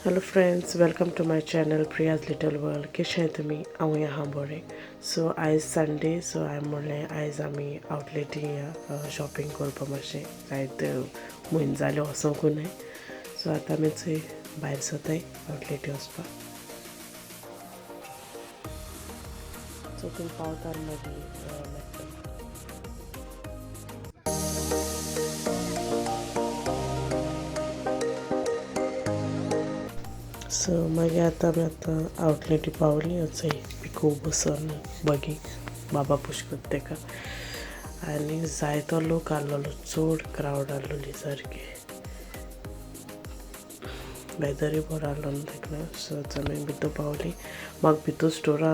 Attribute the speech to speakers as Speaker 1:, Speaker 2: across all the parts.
Speaker 1: Hello friends, welcome to my channel Priya's Little World. कशें तुमी हांव आहा बरें. सो आयज संडे सो हांवें म्हणलें आयज आमी आवटलेटी शॉपिंग करपा मातशें जायत म्हयने जाले वचोंकू न्हय. सो आतां आमी थंय भायर सरताय आवटलेटी वचपाक. सो थंय पावता मागीर मेळटा. सो मागीर आतां आवटलेटी पावली थंय पिको बसून बगी बाबा पुश करता तेका आनी जायतो लोक आहलोलो चड क्रावड आहलोली सारकी वेदरूय बरो आहलो न्हू तेका सो आमी भितर पावली. म्हाका भितर स्टोरा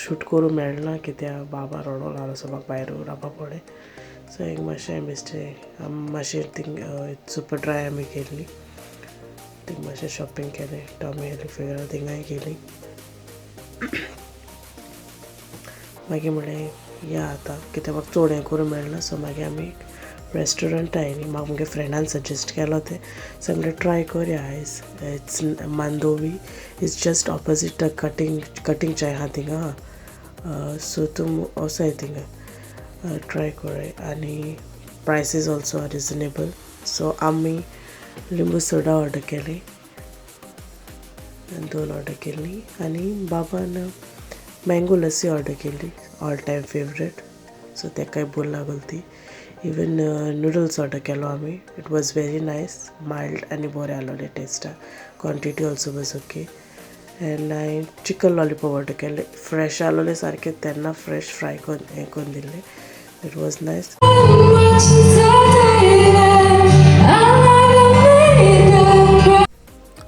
Speaker 1: शूट करूं मेळना कित्याक बाबा रडोलो आहलो सो म्हाका भायर रावपा पडलें. सो एक मातशें बेश्टें मातशें थिंग सुपर ड्राय आमी गेल्ली थिंग मातशें शॉपिंग केलें टॉमी हिलफिगरा थिंगाय गेली. मागीर म्हणलें या आतां कित्याक म्हाका चड हें करूं मेळना. सो मागीर आमी एक रेस्टोरंट आयलीं. म्हाका मुगे फ्रेंडान सजेस्ट केलो तें सो म्हणलें ट्राय करया आयज. It's Mandovi it's just opposite cutting chai आहा थिंगा. सो तूं वोसाय थिंगा ट्राय कोराय आनी prices also are reasonable. So आमी लिंबू सोडा ऑर्डर केली 2 ऑर्डर केल्ली आनी बाबान मँगो लस्सी ऑर्डर केली ऑल टायम फेवरेट. सो तेकाय बरी लागली ती. इवन नूडल्स ऑर्डर केलो आमी. It was very nice mild आनी बरें आहलोलें टेस्टाक. Quantity also was okay. And हांवें चिकन लॉलीपॉप ऑर्डर केलें. फ्रेश आहलोलें सारकें तेन्ना फ्रेश फ्राय करून हें करून दिल्लें. It was nice.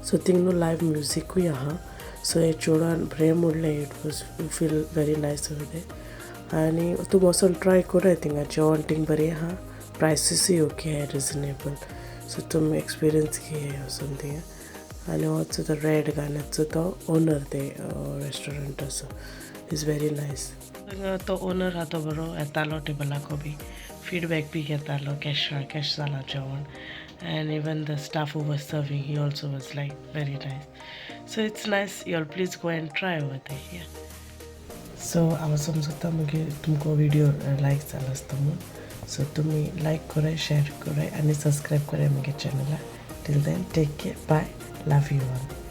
Speaker 1: सो थिंग न्हू लायव्ह म्युजीकूय आहा. सो हे चेडवान बरें म्हणलें it was feel very nice over. आनी तूं वचून ट्राय कोराय थिंगा जेवण थिंग बरें आहा. प्रायसीसूय ओके आहाय रिजनेबल. सो तुमी एक्सपिरियन्स घेयाय वचून थिंगा. आनी होच तो रेड गार्नेटचो तो ओनर ते रेस्टोरंटाचो इज वेरी नायस. तो ओनर आहा तो बरो येतालो टेबलाको बी फीडबॅक बी घेतालो केश जालां जेवण. And even the staff who was serving, he also was like very nice. So it's nice. You'll please go and try over there. Yeah. So I was समजता मुगे तुमको वीडियो लायक जाला आसता म्हणून. सो तुमी लायक कराय शेअर कराय आनी सबस्क्रायब कराय मुगे चॅनला. Till then take care bye love you all.